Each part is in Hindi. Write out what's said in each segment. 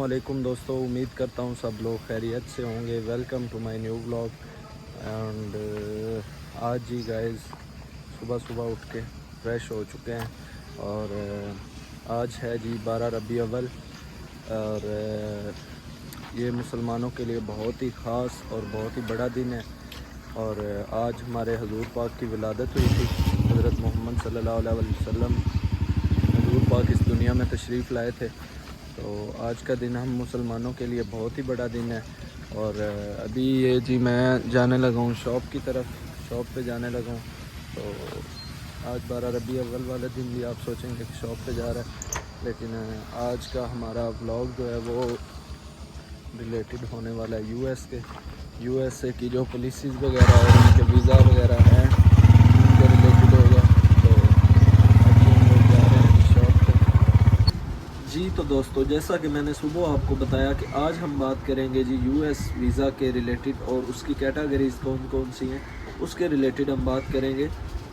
अस्सलामुअलैकुम दोस्तों, उम्मीद करता हूँ सब लोग खैरियत से होंगे। Welcome to my new blog. And आज जी गाइस सुबह सुबह उठ के फ्रेश हो चुके हैं और आज है जी 12 रबी अव्वल और ये मुसलमानों के लिए बहुत ही ख़ास और बहुत ही बड़ा दिन है। और आज हमारे हजूर पाक की विलादत हुई थी। हज़रत मोहम्मद सल्लल्लाहु अलैहि वसल्लम हजूर पाक इस दुनिया में तशरीफ़ लाए थे। तो आज का दिन हम मुसलमानों के लिए बहुत ही बड़ा दिन है। और अभी ये जी मैं जाने लगा हूँ शॉप की तरफ, शॉप पे जाने लगा हूँ। तो आज 12 रबी अव्वल वाले दिन भी आप सोचेंगे कि शॉप पे जा रहा है, लेकिन आज का हमारा व्लॉग जो है वो रिलेटेड होने वाला है यूएसए की जो पॉलिसीज़ वगैरह और उनके वीज़ा वगैरह हैं उनके रिलेटेड होगा। तो अभी हम लोग जा रहे हैं शॉप पे जी। तो दोस्तों, जैसा कि मैंने सुबह आपको बताया कि आज हम बात करेंगे जी यूएस वीज़ा के रिलेटेड और उसकी कैटेगरीज़ कौन कौन सी हैं उसके रिलेटेड हम बात करेंगे।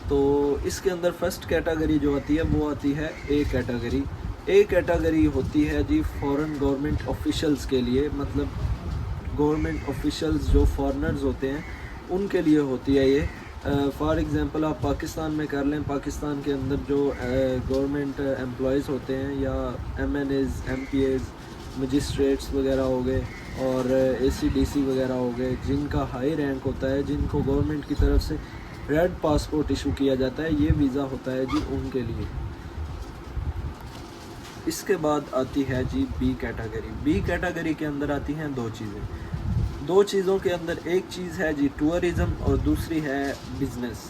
तो इसके अंदर फर्स्ट कैटेगरी जो आती है वो आती है ए कैटेगरी। ए कैटेगरी होती है जी फॉरेन गवर्नमेंट ऑफिशल्स के लिए, मतलब गवर्नमेंट ऑफिशल्स जो फॉरेनर्स होते हैं उनके लिए होती है ये। फॉर एग्ज़ाम्पल आप पाकिस्तान में कर लें, पाकिस्तान के अंदर जो गवर्नमेंट एम्प्लॉयज़ होते हैं या MNAs, MPAs, मजिस्ट्रेट्स वगैरह हो गए और ACDC वगैरह हो गए, जिनका हाई रैंक होता है, जिनको गवर्नमेंट की तरफ से रेड पासपोर्ट इशू किया जाता है, ये वीज़ा होता है जी उनके लिए। इसके बाद आती है जी बी कैटेगरी। बी कैटेगरी के अंदर आती हैं दो चीज़ों के अंदर एक चीज़ है जी टूरिज़म और दूसरी है बिज़नेस।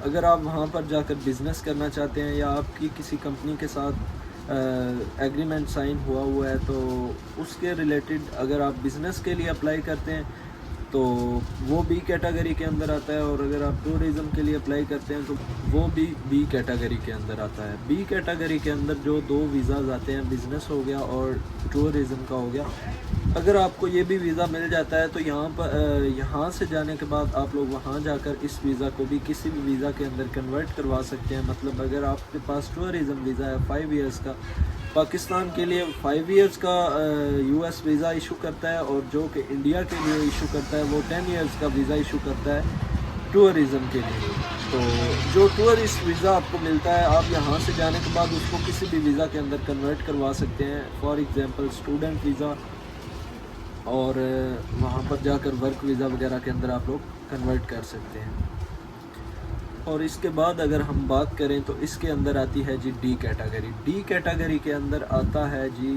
अगर आप वहाँ पर जाकर बिज़नेस करना चाहते हैं या आपकी किसी कंपनी के साथ एग्रीमेंट साइन हुआ है तो उसके रिलेटेड अगर आप बिज़नेस के लिए अप्लाई करते हैं तो वो बी कैटेगरी के अंदर आता है। और अगर आप टूरिज़म के लिए अप्लाई करते हैं तो वो भी बी कैटेगरी के अंदर आता है। बी कैटेगरी के अंदर जो दो वीज़ाज़ आते हैं, बिज़नेस हो गया और टूरिज़म का हो गया। अगर आपको ये भी वीज़ा मिल जाता है तो यहाँ से जाने के बाद आप लोग वहाँ जाकर इस वीज़ा को भी किसी भी वीज़ा के अंदर कन्वर्ट करवा सकते हैं। मतलब अगर आपके पास टूरिज़म वीज़ा है 5 इयर्स का, पाकिस्तान के लिए 5 इयर्स का US वीज़ा इशू करता है और जो कि इंडिया के लिए इशू करता है वो 10 इयर्स का वीज़ा इशू करता है टूरिज़म के लिए। तो जो टूरिस्ट वीज़ा आपको मिलता है आप यहाँ से जाने के बाद उसको किसी भी वीज़ा के अंदर कन्वर्ट करवा सकते हैं। फॉर एग्ज़ाम्पल स्टूडेंट वीज़ा, और वहाँ पर जाकर वर्क वीज़ा वगैरह के अंदर आप लोग कन्वर्ट कर सकते हैं। और इसके बाद अगर हम बात करें तो इसके अंदर आती है जी डी कैटेगरी। डी कैटेगरी के अंदर आता है जी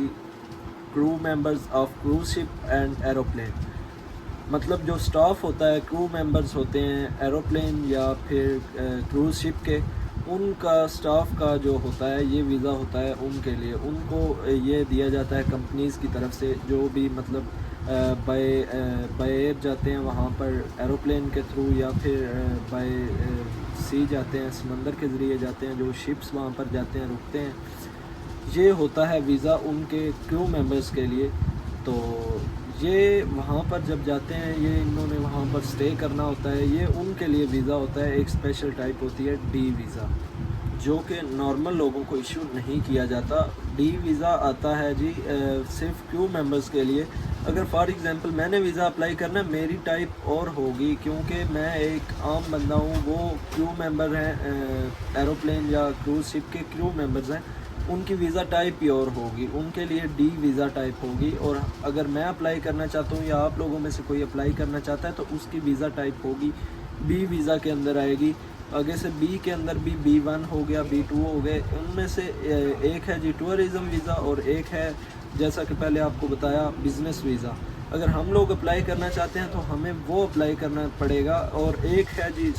crew members of cruise ship and aeroplane. मतलब जो स्टाफ होता है, क्रू मेंबर्स होते हैं एरोप्लेन या फिर क्रूज शिप के, उनका स्टाफ का जो होता है ये वीज़ा होता है उनके लिए। उनको ये दिया जाता है कंपनीज़ की तरफ से, जो भी मतलब बाय एयर जाते हैं वहाँ पर एरोप्लेन के थ्रू या फिर बाय सी जाते हैं, समंदर के ज़रिए जाते हैं, जो शिप्स वहाँ पर जाते हैं रुकते हैं, ये होता है वीज़ा उनके क्रू मेंबर्स के लिए। तो ये वहाँ पर जब जाते हैं, ये इन्होंने वहाँ पर स्टे करना होता है, ये उनके लिए वीज़ा होता है। एक स्पेशल टाइप होती है डी वीज़ा, जो कि नॉर्मल लोगों को इशू नहीं किया जाता। डी वीज़ा आता है जी सिर्फ क्रू मेंबर्स के लिए। अगर फॉर एग्ज़ाम्पल मैंने वीज़ा अप्लाई करना है, मेरी टाइप और होगी क्योंकि मैं एक आम बंदा हूँ, वो क्रू मेंबर हैं एरोप्लेन या क्रूज़ शिप के क्रू मेंबर्स हैं, उनकी वीज़ा टाइप ही और होगी, उनके लिए डी वीज़ा टाइप होगी। और अगर मैं अप्लाई करना चाहता हूँ या आप लोगों में से कोई अप्लाई करना चाहता है तो उसकी वीज़ा टाइप होगी बी वीज़ा के अंदर आएगी। आगे से बी के अंदर भी B1 हो गया, B2 हो गए। उनमें से एक है जी टूरिज़म वीज़ा और एक है, जैसा कि पहले आपको बताया, बिज़नेस वीज़ा। अगर हम लोग अप्लाई करना चाहते हैं तो हमें वो अप्लाई करना पड़ेगा। और एक है जी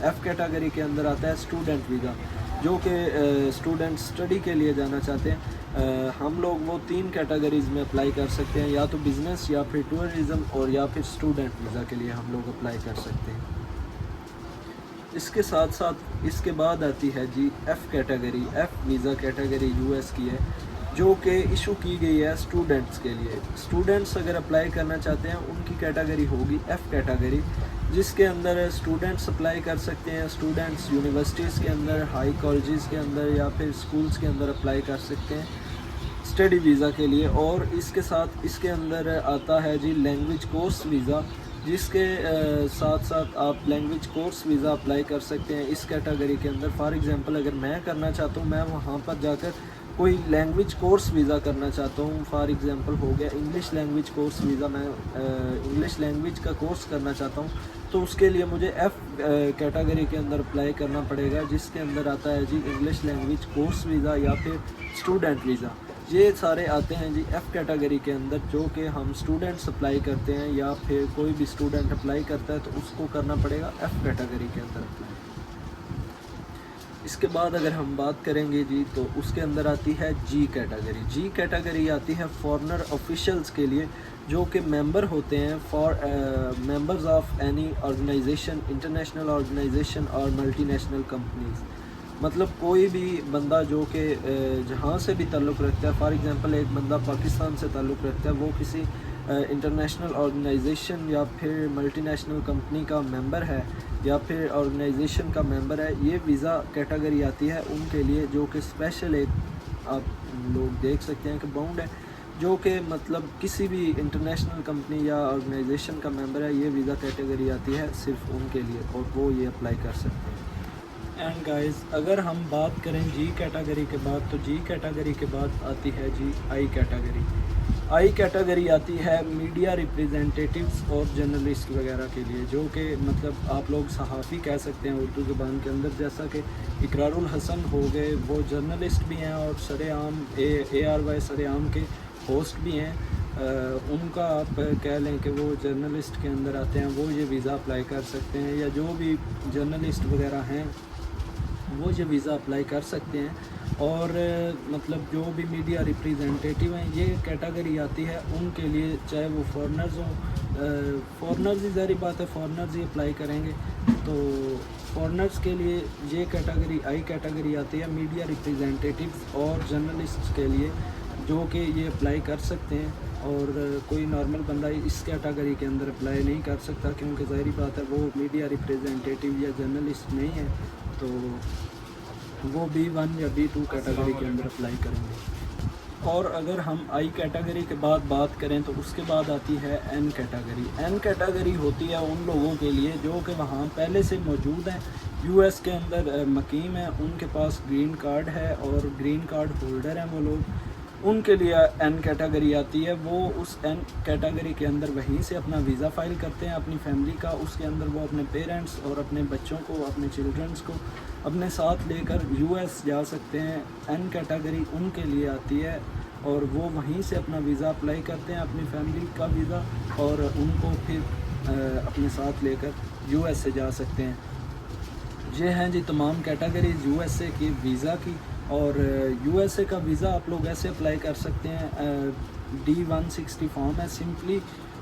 F कैटेगरी के अंदर आता है स्टूडेंट वीज़ा, जो कि स्टूडेंट स्टडी के लिए जाना चाहते हैं। हम लोग वो 3 कैटेगरीज़ में अप्लाई कर सकते हैं, या तो बिज़नेस या फिर टूरिज़म और या फिर स्टूडेंट वीज़ा के लिए हम लोग अप्लाई कर सकते हैं। इसके साथ साथ इसके बाद आती है जी F category. F visa category US की है, जो कि इशू की गई है स्टूडेंट्स के लिए। स्टूडेंट्स अगर अप्लाई करना चाहते हैं उनकी कैटेगरी होगी F कैटेगरी, जिसके अंदर स्टूडेंट्स अप्लाई कर सकते हैं। स्टूडेंट्स यूनिवर्सिटीज़ के अंदर, हाई कॉलेजेस के अंदर या फिर स्कूल्स के अंदर अप्लाई कर सकते हैं। स्टडी वीज़ा के लिए। और इसके साथ इसके अंदर आता है जी लैंग्वेज कोर्स वीज़ा, जिसके साथ साथ आप लैंग्वेज कोर्स वीज़ा अप्लाई कर सकते हैं इस कैटेगरी के अंदर। फॉर एग्ज़ाम्पल अगर मैं करना चाहता हूँ, मैं वहाँ पर जाकर कोई लैंग्वेज कोर्स वीज़ा करना चाहता हूँ, फॉर एग्ज़ाम्पल हो गया इंग्लिश लैंग्वेज कोर्स वीज़ा, मैं इंग्लिश लैंग्वेज का कोर्स करना चाहता हूँ, तो उसके लिए मुझे एफ़ कैटेगरी के अंदर अप्लाई करना पड़ेगा, जिसके अंदर आता है जी इंग्लिश लैंग्वेज कोर्स वीज़ा या फिर स्टूडेंट वीज़ा। ये सारे आते हैं जी एफ़ कैटेगरी के अंदर, जो कि हम स्टूडेंट्स अप्लाई करते हैं या फिर कोई भी स्टूडेंट अप्लाई करता है तो उसको करना पड़ेगा एफ़ कैटेगरी के अंदर अप्लाई। इसके बाद अगर हम बात करेंगे जी, तो उसके अंदर आती है जी कैटेगरी। जी कैटेगरी आती है फॉरेनर ऑफिशियल्स के लिए, जो कि मेंबर होते हैं for members of any organization, international organization और मल्टीनेशनल कंपनीज़। मतलब कोई भी बंदा जो कि जहाँ से भी ताल्लुक़ रखता है, फॉर एग्ज़ाम्पल एक बंदा पाकिस्तान से ताल्लुक़ रखता है, वो किसी इंटरनेशनल ऑर्गेनाइजेशन या फिर मल्टीनेशनल कंपनी का मेंबर है या फिर ऑर्गेनाइजेशन का मेंबर है, ये वीज़ा कैटेगरी आती है उनके लिए, जो कि स्पेशल एक आप लोग देख सकते हैं कि बाउंड है, जो कि मतलब किसी भी इंटरनेशनल कंपनी या ऑर्गेनाइजेशन का मेंबर है, ये वीज़ा कैटेगरी आती है सिर्फ उनके लिए और वो ये अप्लाई कर सकते हैं। एंड गाइस, अगर हम बात करें जी कैटेगरी के बाद, तो जी कैटेगरी के बाद आती है जी आई कैटेगरी। आई कैटेगरी आती है मीडिया रिप्रेजेंटेटिव्स और जर्नलिस्ट वगैरह के लिए, जो कि मतलब आप लोग सहाफ़ी कह सकते हैं उर्दू ज़ुबान के अंदर, जैसा कि इकरारुल हसन हो गए, वो जर्नलिस्ट भी हैं और सरेआम ARY सरेआम के होस्ट भी हैं। उनका आप कह लें कि वो जर्नलिस्ट के अंदर आते हैं, वो ये वीज़ा अप्लाई कर सकते हैं, या जो भी जर्नलिस्ट वगैरह हैं वो ये वीज़ा अप्लाई कर सकते हैं। और मतलब जो भी मीडिया रिप्रेजेंटेटिव हैं, ये कैटेगरी आती है उनके लिए, चाहे वो फॉरेनर्स हों, फॉरेनर्स ही ज़ाहिर बात है फॉरेनर्स ही अप्लाई करेंगे, तो फॉरेनर्स के लिए ये कैटेगरी आई कैटेगरी आती है मीडिया रिप्रेजेंटेटिव्स और जर्नलिस्ट के लिए, जो कि ये अप्लाई कर सकते हैं। और कोई नॉर्मल बंदा इस कैटेगरी के अंदर अप्लाई नहीं कर सकता, क्योंकि ज़ाहिर बात है वो मीडिया रिप्रेजेंटेटिव या जर्नलिस्ट नहीं है, तो वो B1 या B2 कैटेगरी के अंदर अप्लाई करेंगे। और अगर हम आई कैटेगरी के बाद बात करें, तो उसके बाद आती है एन कैटेगरी। एन कैटेगरी होती है उन लोगों के लिए जो कि वहाँ पहले से मौजूद हैं, US के अंदर मकीम है, उनके पास ग्रीन कार्ड है और ग्रीन कार्ड होल्डर हैं वो लोग, उनके लिए एन कैटेगरी आती है। वो उस एन कैटेगरी के अंदर वहीं से अपना वीज़ा फ़ाइल करते हैं अपनी फैमिली का, उसके अंदर वो अपने पेरेंट्स और अपने बच्चों को, अपने चिल्ड्रंस को अपने साथ लेकर US जा सकते हैं। एन कैटेगरी उनके लिए आती है और वो वहीं से अपना वीज़ा अप्लाई करते हैं, अपनी फैमिली का वीज़ा, और उनको फिर अपने साथ लेकर US से जा सकते हैं। ये हैं जी तमाम कैटेगरीज USA की वीज़ा की। और USA का वीज़ा आप लोग ऐसे अप्लाई कर सकते हैं, D160 फॉर्म है, सिंपली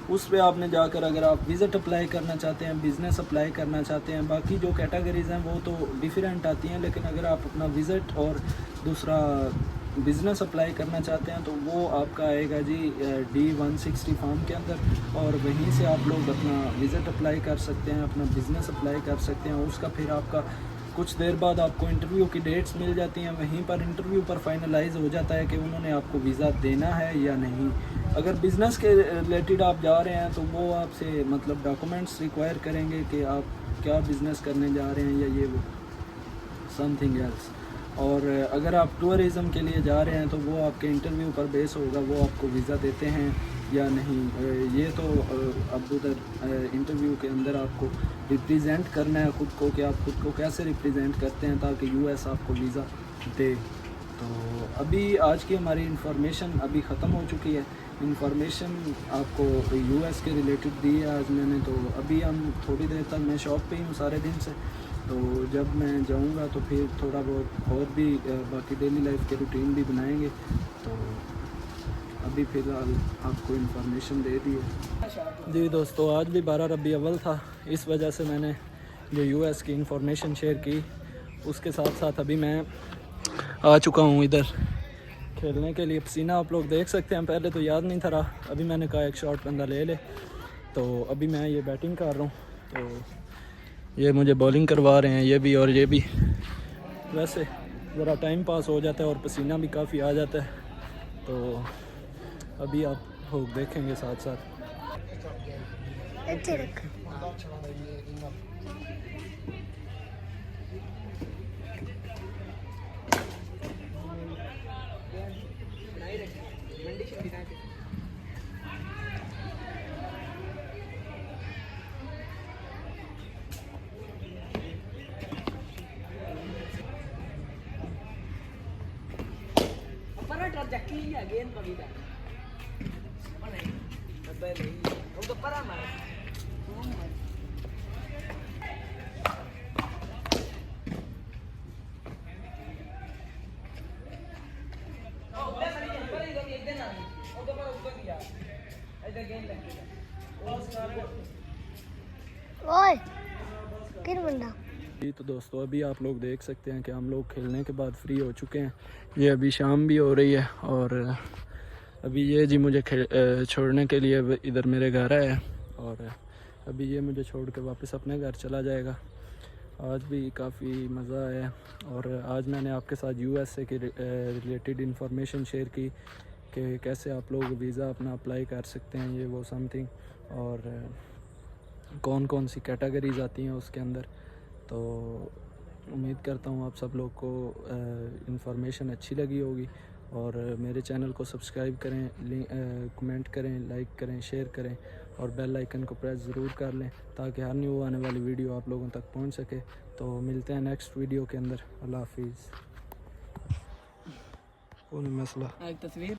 उस पर आपने जाकर अगर आप विज़िट अप्लाई करना चाहते हैं, बिज़नेस अप्लाई करना चाहते हैं, बाकी जो कैटेगरीज़ हैं वो तो डिफरेंट आती हैं, लेकिन अगर आप अपना विज़िट और दूसरा बिज़नेस अप्लाई करना चाहते हैं तो वो आपका आएगा जी D160 फॉर्म के अंदर, और वहीं से आप लोग अपना विज़िट अप्लाई कर सकते हैं, अपना बिज़नेस अप्लाई कर सकते हैं। उसका फिर आपका कुछ देर बाद आपको इंटरव्यू की डेट्स मिल जाती हैं, वहीं पर इंटरव्यू पर फाइनलाइज हो जाता है कि उन्होंने आपको वीज़ा देना है या नहीं। अगर बिज़नेस के रिलेटेड आप जा रहे हैं तो वो आपसे मतलब डॉक्यूमेंट्स रिक्वायर करेंगे कि आप क्या बिज़नेस करने जा रहे हैं या ये वो समथिंग एल्स। और अगर आप टूरिज़म के लिए जा रहे हैं तो वो आपके इंटरव्यू पर बेस होगा, वो आपको वीज़ा देते हैं या नहीं। ये तो अब उधर इंटरव्यू के अंदर आपको रिप्रेजेंट करना है ख़ुद को, कि आप ख़ुद को कैसे रिप्रेजेंट करते हैं ताकि US आपको वीज़ा दे। तो अभी आज की हमारी इंफॉर्मेशन अभी ख़त्म हो चुकी है। इंफॉर्मेशन आपको US के रिलेटेड दी है आज मैंने। तो अभी हम थोड़ी देर तक, मैं शॉप पे ही हूँ सारे दिन से, तो जब मैं जाऊँगा तो फिर थोड़ा बहुत और भी बाकी डेली लाइफ के रूटीन भी बनाएंगे। तो अभी फ़िलहाल आपको इन्फॉर्मेशन दे दी है। जी दोस्तों, आज भी 12 रबी अव्वल था, इस वजह से मैंने जो US की इन्फॉर्मेशन शेयर की। उसके साथ साथ अभी मैं आ चुका हूँ इधर खेलने के लिए। पसीना आप लोग देख सकते हैं, पहले तो याद नहीं था रहा, अभी मैंने कहा एक शॉट बंदा ले ले, तो अभी मैं ये बैटिंग कर रहा हूँ, तो ये मुझे बॉलिंग करवा रहे हैं ये भी और ये भी। वैसे ज़रा टाइम पास हो जाता है और पसीना भी काफ़ी आ जाता है, तो अभी आप लोग देखेंगे साथ साथ। अच्छे रख। ओए किन बंदा जी तो दोस्तों अभी आप लोग देख सकते हैं कि हम लोग खेलने के बाद फ्री हो चुके हैं। ये अभी शाम भी हो रही है और अभी ये जी मुझे छोड़ने के लिए इधर मेरे घर आया है और अभी ये मुझे छोड़ के वापस अपने घर चला जाएगा। आज भी काफ़ी मज़ा आया और आज मैंने आपके साथ यूएसए के रिलेटेड इंफॉर्मेशन शेयर की कि कैसे आप लोग वीज़ा अपना अप्लाई कर सकते हैं, ये वो समथिंग, और कौन कौन सी कैटेगरीज आती हैं उसके अंदर। तो उम्मीद करता हूँ आप सब लोग को इंफॉर्मेशन अच्छी लगी होगी और मेरे चैनल को सब्सक्राइब करें, कमेंट करें, लाइक करें, शेयर करें और बेल आइकन को प्रेस ज़रूर कर लें ताकि हर न्यू आने वाली वीडियो आप लोगों तक पहुंच सके। तो मिलते हैं नेक्स्ट वीडियो के अंदर। अल्लाह हाफिज़। कौन मसला एक तस्वीर